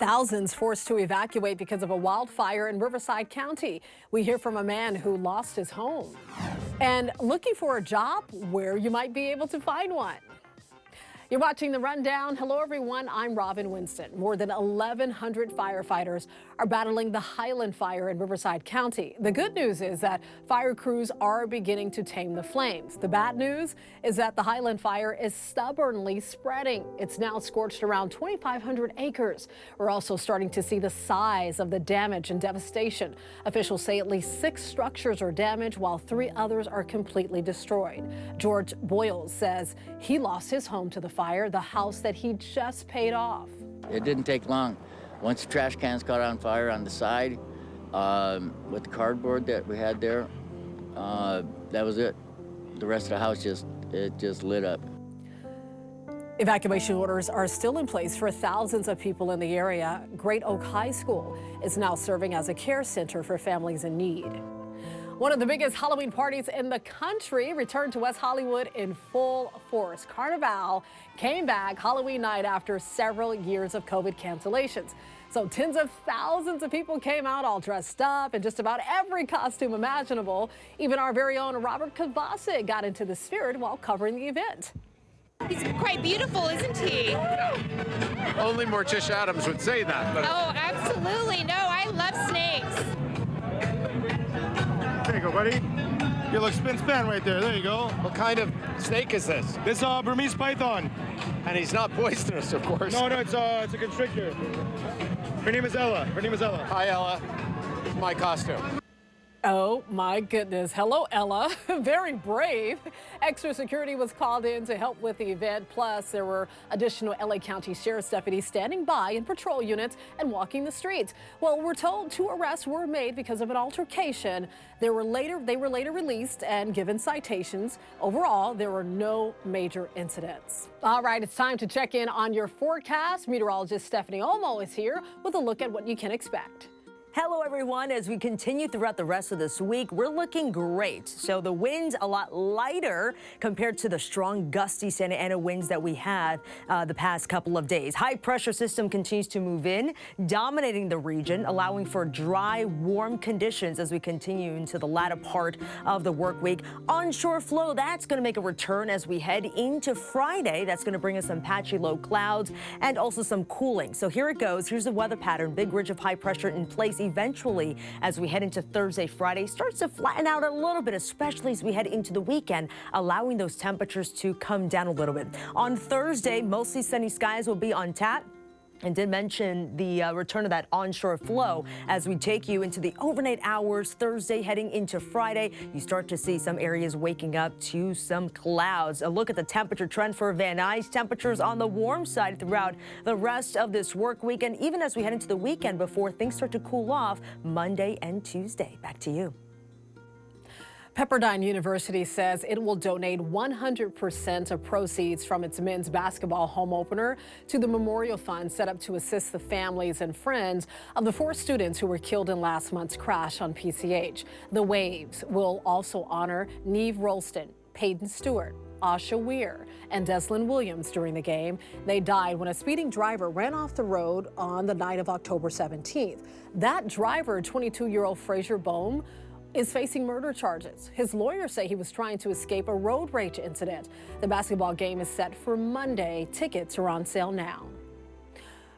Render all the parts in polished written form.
Thousands forced to evacuate because of a wildfire in Riverside County. We hear from a man who lost his home. And looking for a job, where you might be able to find one. You're watching The Rundown. Hello, everyone. I'm Robin Winston. More than 1,100 firefighters are battling the Highland Fire in Riverside County. The good news is that fire crews are beginning to tame the flames. The bad news is that the Highland Fire is stubbornly spreading. It's now scorched around 2,500 acres. We're also starting to see the size of the damage and devastation. Officials say at least 6 structures are damaged, while 3 others are completely destroyed. George Boyles says he lost his home to the fire, the house that he just paid off. It didn't take long. Once the trash cans caught on fire on the side, with the cardboard that we had there, that was it. The rest of the house just lit up. Evacuation orders are still in place for thousands of people in the area. Great Oak High School is now serving as a care center for families in need. One of the biggest Halloween parties in the country returned to West Hollywood in full force. Carnival came back Halloween night after several years of COVID cancellations. So tens of thousands of people came out all dressed up in just about every costume imaginable. Even our very own Robert Kavasic got into the spirit while covering the event. He's quite beautiful, isn't he? Only Morticia Adams would say that. But... Oh, absolutely. No, I love snakes. There you go, buddy. You look spin right there. There you go. What kind of snake is this? This Burmese python. And he's not poisonous, of course. No, it's a constrictor. Her name is Ella. Hi, Ella. It's my costume. Oh my goodness. Hello, Ella. Very brave. Extra security was called in to help with the event. Plus, there were additional LA County Sheriff's deputies standing by in patrol units and walking the streets. Well, we're told 2 arrests were made because of an altercation. They were later released and given citations. Overall, there were no major incidents. All right, it's time to check in on your forecast. Meteorologist Stephanie Olmo is here with a look at what you can expect. Hello, everyone. As we continue throughout the rest of this week, we're looking great. So the winds a lot lighter compared to the strong, gusty Santa Ana winds that we had the past couple of days. High pressure system continues to move in, dominating the region, allowing for dry, warm conditions as we continue into the latter part of the work week. Onshore flow, that's going to make a return as we head into Friday. That's going to bring us some patchy low clouds and also some cooling. So here it goes. Here's the weather pattern. Big ridge of high pressure in place. Eventually, as we head into Thursday, Friday, starts to flatten out a little bit, especially as we head into the weekend, allowing those temperatures to come down a little bit. On Thursday, mostly sunny skies will be on tap. And did mention the return of that onshore flow as we take you into the overnight hours. Thursday heading into Friday, you start to see some areas waking up to some clouds. A look at the temperature trend for Van Nuys. Temperatures on the warm side throughout the rest of this work week, and even as we head into the weekend before things start to cool off Monday and Tuesday. Back to you. Pepperdine University says it will donate 100% of proceeds from its men's basketball home opener to the memorial fund set up to assist the families and friends of the 4 students who were killed in last month's crash on PCH. The Waves will also honor Neve Rolston, Peyton Stewart, Asha Weir, and Deslin Williams during the game. They died when a speeding driver ran off the road on the night of October 17th. That driver, 22-year-old Frazier Bohm, is facing murder charges. His lawyers say he was trying to escape a road rage incident. The basketball game is set for Monday. Tickets are on sale now.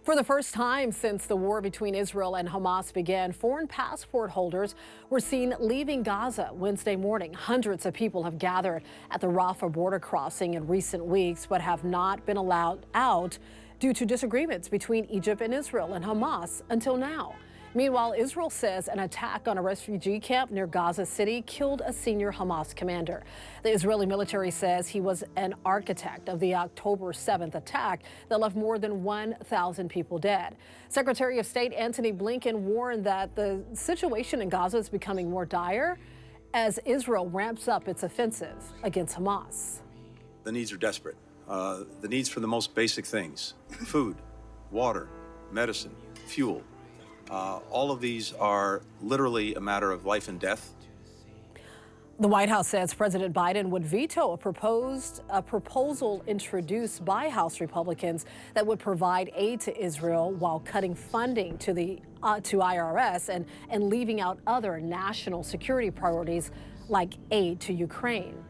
For the first time since the war between Israel and Hamas began, foreign passport holders were seen leaving Gaza Wednesday morning. Hundreds of people have gathered at the Rafah border crossing in recent weeks, but have not been allowed out due to disagreements between Egypt and Israel and Hamas until now. Meanwhile, Israel says an attack on a refugee camp near Gaza City killed a senior Hamas commander. The Israeli military says he was an architect of the October 7th attack that left more than 1,000 people dead. Secretary of State Antony Blinken warned that the situation in Gaza is becoming more dire as Israel ramps up its offensive against Hamas. The needs are desperate. The needs for the most basic things: food, water, medicine, fuel. All of these are literally a matter of life and death. The White House says President Biden would veto a proposal introduced by House Republicans that would provide aid to Israel while cutting funding to the IRS and leaving out other national security priorities like aid to Ukraine.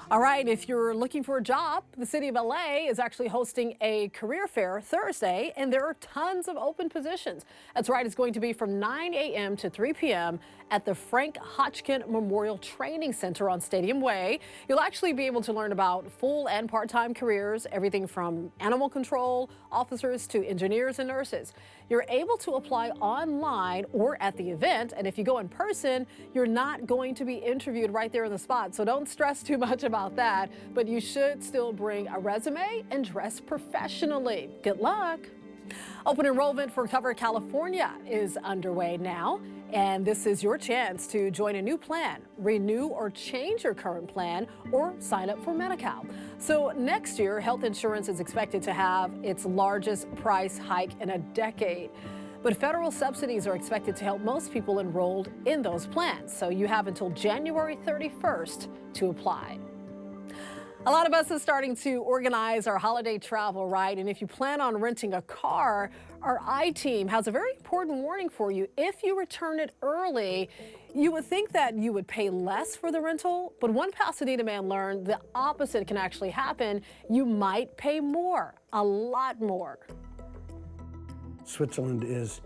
All right, if you're looking for a job, the city of LA is actually hosting a career fair Thursday, and there are tons of open positions. That's right, it's going to be from 9 a.m. to 3 p.m. at the Frank Hotchkin Memorial Training Center on Stadium Way. You'll actually be able to learn about full and part-time careers, everything from animal control officers to engineers and nurses. You're able to apply online or at the event, and if you go in person, you're not going to be interviewed right there on the spot, so don't stress too much about that, but you should still bring a resume and dress professionally. Good luck. Open enrollment for Cover California is underway now, and this is your chance to join a new plan, renew or change your current plan, or sign up for Medi-Cal. So next year, health insurance is expected to have its largest price hike in a decade. But federal subsidies are expected to help most people enrolled in those plans. So you have until January 31st to apply. A lot of us are starting to organize our holiday travel, right? And if you plan on renting a car, our I-team has a very important warning for you. If you return it early, you would think that you would pay less for the rental, but one Pasadena man learned the opposite can actually happen. You might pay more, a lot more. Switzerland is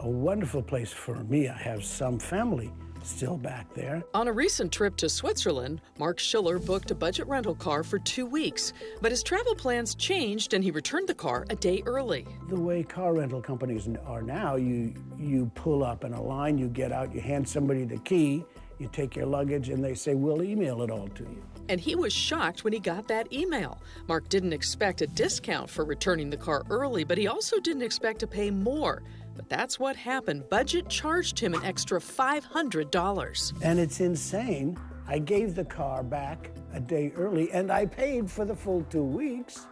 a wonderful place for me. I have some family still back there. On a recent trip to Switzerland, Mark Schiller booked a budget rental car for 2 weeks, but his travel plans changed and he returned the car a day early. The way car rental companies are now, you pull up in a line, you get out, you hand somebody the key, you take your luggage, and they say, we'll email it all to you. And he was shocked when he got that email. Mark didn't expect a discount for returning the car early, but he also didn't expect to pay more. But that's what happened. Budget charged him an extra $500. And it's insane. I gave the car back a day early, and I paid for the full 2 weeks.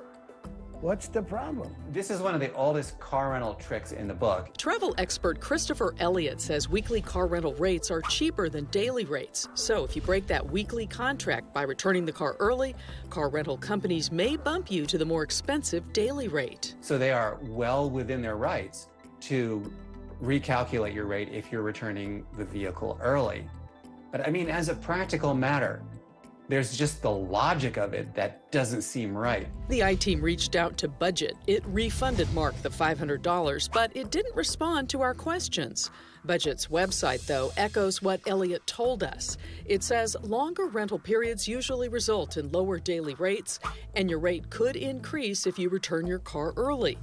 What's the problem? This is one of the oldest car rental tricks in the book. Travel expert Christopher Elliott says weekly car rental rates are cheaper than daily rates. So if you break that weekly contract by returning the car early, car rental companies may bump you to the more expensive daily rate. So they are well within their rights to recalculate your rate if you're returning the vehicle early. But I mean, as a practical matter, there's just the logic of it that doesn't seem right. The I-team reached out to Budget. It refunded Mark the $500, but it didn't respond to our questions. Budget's website, though, echoes what Elliott told us. It says longer rental periods usually result in lower daily rates, and your rate could increase if you return your car early.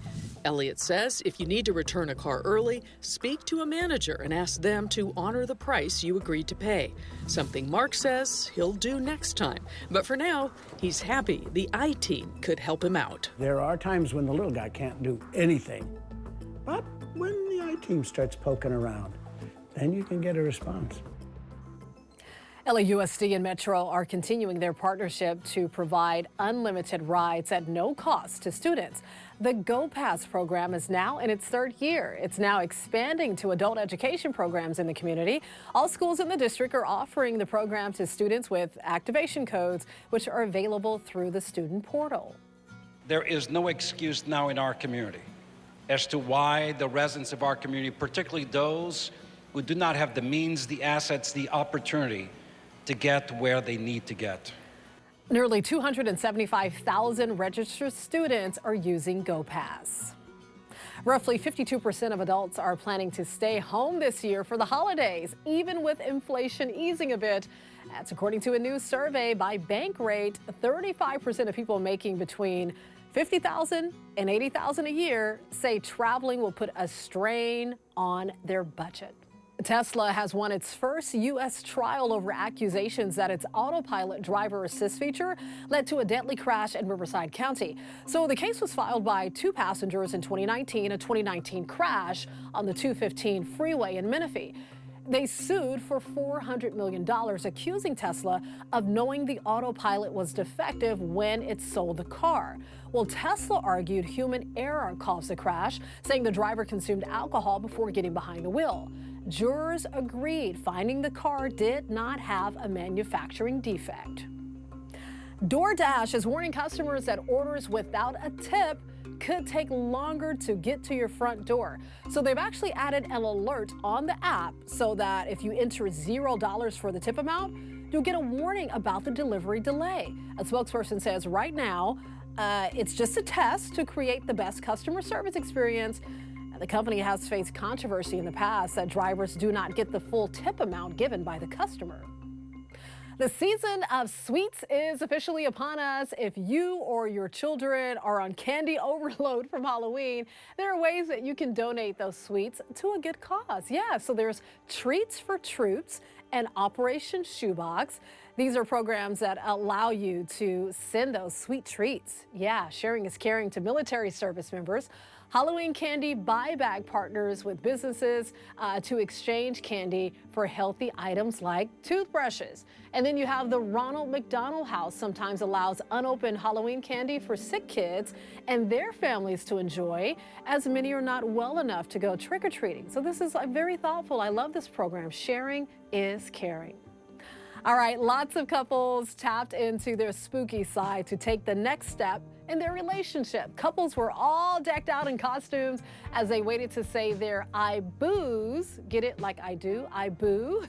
Elliott says if you need to return a car early, speak to a manager and ask them to honor the price you agreed to pay. Something Mark says he'll do next time. But for now, he's happy the I-team could help him out. There are times when the little guy can't do anything. But when the I-team starts poking around, then you can get a response. LAUSD and Metro are continuing their partnership to provide unlimited rides at no cost to students. The GOAS program is now in its third year. It's now expanding to adult education programs in the community. All schools in the district are offering the program to students with activation codes, which are available through the student portal. There is no excuse now in our community as to why the residents of our community, particularly those who do not have the means, the assets, the opportunity to get where they need to get. Nearly 275,000 registered students are using GOAS. Roughly 52% of adults are planning to stay home this year for the holidays, even with inflation easing a bit. That's according to a new survey by Bankrate. 35% of people making between $50,000 and $80,000 a year say traveling will put a strain on their budget. Tesla has won its first U.S. trial over accusations that its autopilot driver assist feature led to a deadly crash in Riverside County. So the case was filed by two passengers in 2019, a 2019 crash on the 215 freeway in Menifee. They sued for $400 million, accusing Tesla of knowing the autopilot was defective when it sold the car. Well, Tesla argued human error caused the crash, saying the driver consumed alcohol before getting behind the wheel. Jurors agreed, finding the car did not have a manufacturing defect. DoorDash is warning customers that orders without a tip could take longer to get to your front door. So they've actually added an alert on the app so that if you enter $0 for the tip amount, you'll get a warning about the delivery delay. A spokesperson says right now, it's just a test to create the best customer service experience. The company has faced controversy in the past that drivers do not get the full tip amount given by the customer. The season of sweets is officially upon us. If you or your children are on candy overload from Halloween, there are ways that you can donate those sweets to a good cause. Yeah, so there's Treats for Troops and Operation Shoebox. These are programs that allow you to send those sweet treats. Yeah, sharing is caring to military service members. Halloween candy buyback partners with businesses to exchange candy for healthy items like toothbrushes. And then you have the Ronald McDonald House sometimes allows unopened Halloween candy for sick kids and their families to enjoy, as many are not well enough to go trick-or-treating. So this is very thoughtful. I love this program. Sharing is caring. All right, lots of couples tapped into their spooky side to take the next step in their relationship. Couples were all decked out in costumes as they waited to say their I boos. Get it? Like I do, I boo.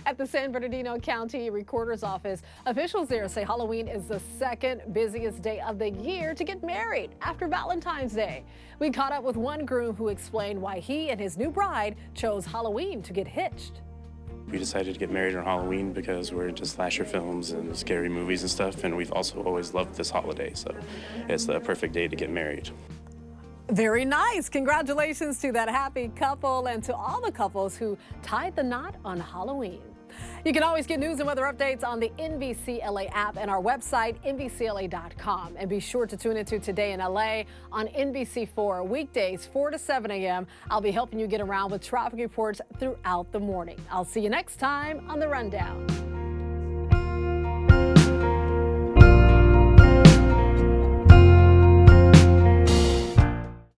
At the San Bernardino County Recorder's Office, officials there say Halloween is the second busiest day of the year to get married after Valentine's Day. We caught up with one groom who explained why he and his new bride chose Halloween to get hitched. We decided to get married on Halloween because we're into slasher films and scary movies and stuff, and we've also always loved this holiday, so it's the perfect day to get married. Very nice. Congratulations to that happy couple and to all the couples who tied the knot on Halloween. You can always get news and weather updates on the NBCLA app and our website, NBCLA.com. And be sure to tune into Today in LA on NBC4 weekdays 4 to 7 a.m. I'll be helping you get around with traffic reports throughout the morning. I'll see you next time on The Rundown.